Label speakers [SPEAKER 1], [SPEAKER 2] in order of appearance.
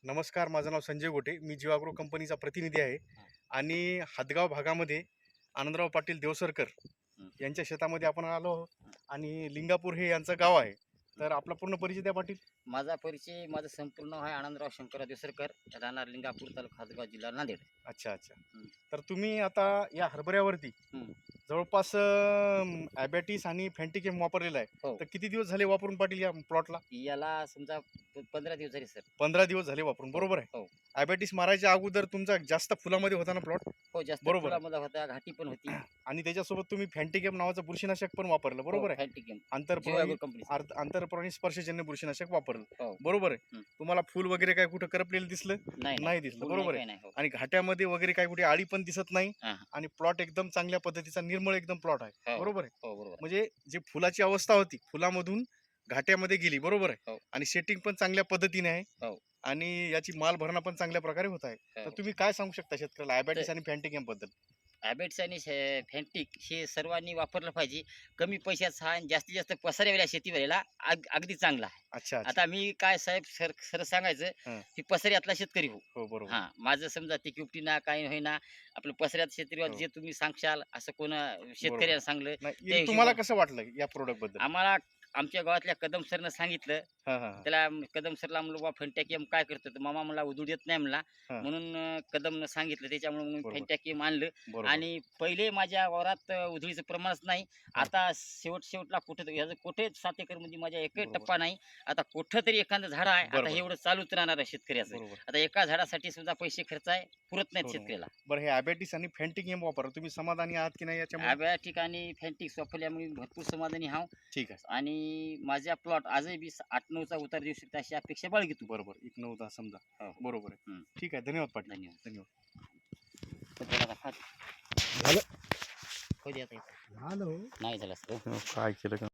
[SPEAKER 1] नमस्कार, माझं नाव संजय गोटे. मी जीवाग्रो कंपनीचा प्रतिनिधी आहे आणि हदगाव भागामध्ये आनंदराव पाटील देवसरकर यांच्या शेतामध्ये आपण आलो आहोत आणि लिंगापूर हे यांचं गाव आहे. तर आपला पूर्ण परिचय द्या पाटील.
[SPEAKER 2] माझा परिचय माझं संपूर्ण आहे आनंदराव शंकरराव देवसरकर, राहणार लिंगापूर, तालुका हदगाव, जिल्हा नांदेड.
[SPEAKER 1] अच्छा. तर तुम्ही आता या हरभऱ्यावरती
[SPEAKER 2] हं.
[SPEAKER 1] जवळपास ॲबॅटिस आणि फॅन्टिकेम वापरलेला आहे.
[SPEAKER 2] हो.
[SPEAKER 1] तर किती दिवस झाले वापरून पाटील या प्लॉटला?
[SPEAKER 2] याला समजा 15 दिवस झाले सर.
[SPEAKER 1] 15 दिवस झाले वापरून, बरोबर आहे.
[SPEAKER 2] हो.
[SPEAKER 1] ॲबॅटिस मारायच्या अगोदर तुमचा जास्त फुलामध्ये होता ना प्लॉट,
[SPEAKER 2] हो, जास्त
[SPEAKER 1] बरोबर आहे.
[SPEAKER 2] फुलामध्ये होता, घाटी पण होती.
[SPEAKER 1] आणि त्याच्यासोबत तुम्ही फॅन्टिकेम नावाचं बुरशीनाशक पण वापरलं, बरोबर आहे.
[SPEAKER 2] फॅन्टिकेम
[SPEAKER 1] आंतरप्राणी
[SPEAKER 2] कंपनी.
[SPEAKER 1] आंतरप्राणी स्पर्शजन्य बुरशीनाशक वापरलं,
[SPEAKER 2] हो.
[SPEAKER 1] बरोबर आहे.
[SPEAKER 2] हं.
[SPEAKER 1] तुम्हाला फूल वगैरे काय कुठं करपलेलं दिसलं? नाही दिसलं,
[SPEAKER 2] फुल
[SPEAKER 1] बरोबर
[SPEAKER 2] नाही,
[SPEAKER 1] आहे.
[SPEAKER 2] काही नाही. हो.
[SPEAKER 1] आणि घाट्यामध्ये वगैरे काय कुठे आळी पण दिसत नाही
[SPEAKER 2] हां.
[SPEAKER 1] आणि प्लॉट एकदम चांगल्या पद्धतीचा निर्मळ एकदम प्लॉट आहे,
[SPEAKER 2] हो.
[SPEAKER 1] बरोबर आहे.
[SPEAKER 2] हो, बरोबर.
[SPEAKER 1] म्हणजे जी फुलाची अवस्था होती फुलामधून घाट्यामध्ये गेली, बरोबर आहे.
[SPEAKER 2] हो.
[SPEAKER 1] आणि सेटिंग पण चांगल्या पद्धतीने आहे
[SPEAKER 2] हो.
[SPEAKER 1] आणि याची माल भरणा पण चांगल्या प्रकारे होत आहे. तर
[SPEAKER 2] हो.
[SPEAKER 1] तुम्ही काय सांगू शकता शेतकऱ्याला ॲबॅटिस आणि फॅन्टिकेम बद्दल?
[SPEAKER 2] ॲबेट्स आणि फॅन्टिक हे सर्वांनी वापरलं पाहिजे. कमी पैशात आणि जास्तीत जास्त पसरलेल्या शेतीवाल्याला अगदी चांगला आहे.
[SPEAKER 1] अच्छा.
[SPEAKER 2] आता मी काय साहेब खरं सांगायचं,
[SPEAKER 1] हं.
[SPEAKER 2] की पसऱ्यातला शेतकरी हो.
[SPEAKER 1] हो, बरोबर.
[SPEAKER 2] हां, माझं समजा ती क्युपटीना काही होईना, आपलं पसऱ्यात शेतकरी
[SPEAKER 1] हो.
[SPEAKER 2] जे तुम्ही सांगशाल असं शेतकऱ्याला सांगलं
[SPEAKER 1] नाही,
[SPEAKER 2] त्या
[SPEAKER 1] तुम्हाला
[SPEAKER 2] हिशोबाने
[SPEAKER 1] कसं वाटलं या प्रोडक्ट बद्दल?
[SPEAKER 2] आम्हाला आमच्या गावातल्या कदम सरनं सांगितलं.
[SPEAKER 1] हां.
[SPEAKER 2] त्याला कदम सरला म्हणलं, "बा फॅन्टॅकियम काय करतो?" तर मामा मला उधळू देत नाही म्हणला.
[SPEAKER 1] हां.
[SPEAKER 2] म्हणून कदमनं सांगितलं, त्याच्यामुळे मी
[SPEAKER 1] बरोबर.
[SPEAKER 2] फॅन्टॅकियम आणलं.
[SPEAKER 1] बरोबर.
[SPEAKER 2] आणि पहिले माझ्या वावरात उधळीचं प्रमाणच नाही.
[SPEAKER 1] हां.
[SPEAKER 2] आता शेवटला कुठे 7 एकरमध्ये माझ्या एकही
[SPEAKER 1] बरोबर.
[SPEAKER 2] टप्पा नाही. आता कुठं तरी एखादं झाड आहे, आता
[SPEAKER 1] बरोबर.
[SPEAKER 2] हे एवढं चालूच राहणार आहे शेतकऱ्याचं.
[SPEAKER 1] बरोबर.
[SPEAKER 2] आता एका झाडासाठी सुद्धा पैसे खर्च आहे, पुरत नाहीत
[SPEAKER 1] हो ना.
[SPEAKER 2] शेतकऱ्याला.
[SPEAKER 1] बरं, हे ॲबॅटिस आणि फॅन्टिकेम वापरा. तुम्ही समाधानी आहात की नाही याच्यामध्ये?
[SPEAKER 2] या ठिकाणी फॅन्टिक्स वापरल्यामुळे भरपूर समाधानी आहो.
[SPEAKER 1] ठीक आहे.
[SPEAKER 2] आणि माझ्या प्लॉट आजही बी 8-9चा उतार देऊ शकता अशी अपेक्षा बाळगतो.
[SPEAKER 1] बरोबर. 1-9 समजा.
[SPEAKER 2] हो.
[SPEAKER 1] बरोबर आहे.
[SPEAKER 2] हं.
[SPEAKER 1] ठीक आहे. धन्यवाद पाटील.
[SPEAKER 2] धन्यवाद.
[SPEAKER 1] धन्यवाद.
[SPEAKER 2] तर त्याला आता
[SPEAKER 1] झालं.
[SPEAKER 2] खाऊ दे आता.
[SPEAKER 1] झालं.
[SPEAKER 2] नाही झालं असतं.
[SPEAKER 1] काय केलं का?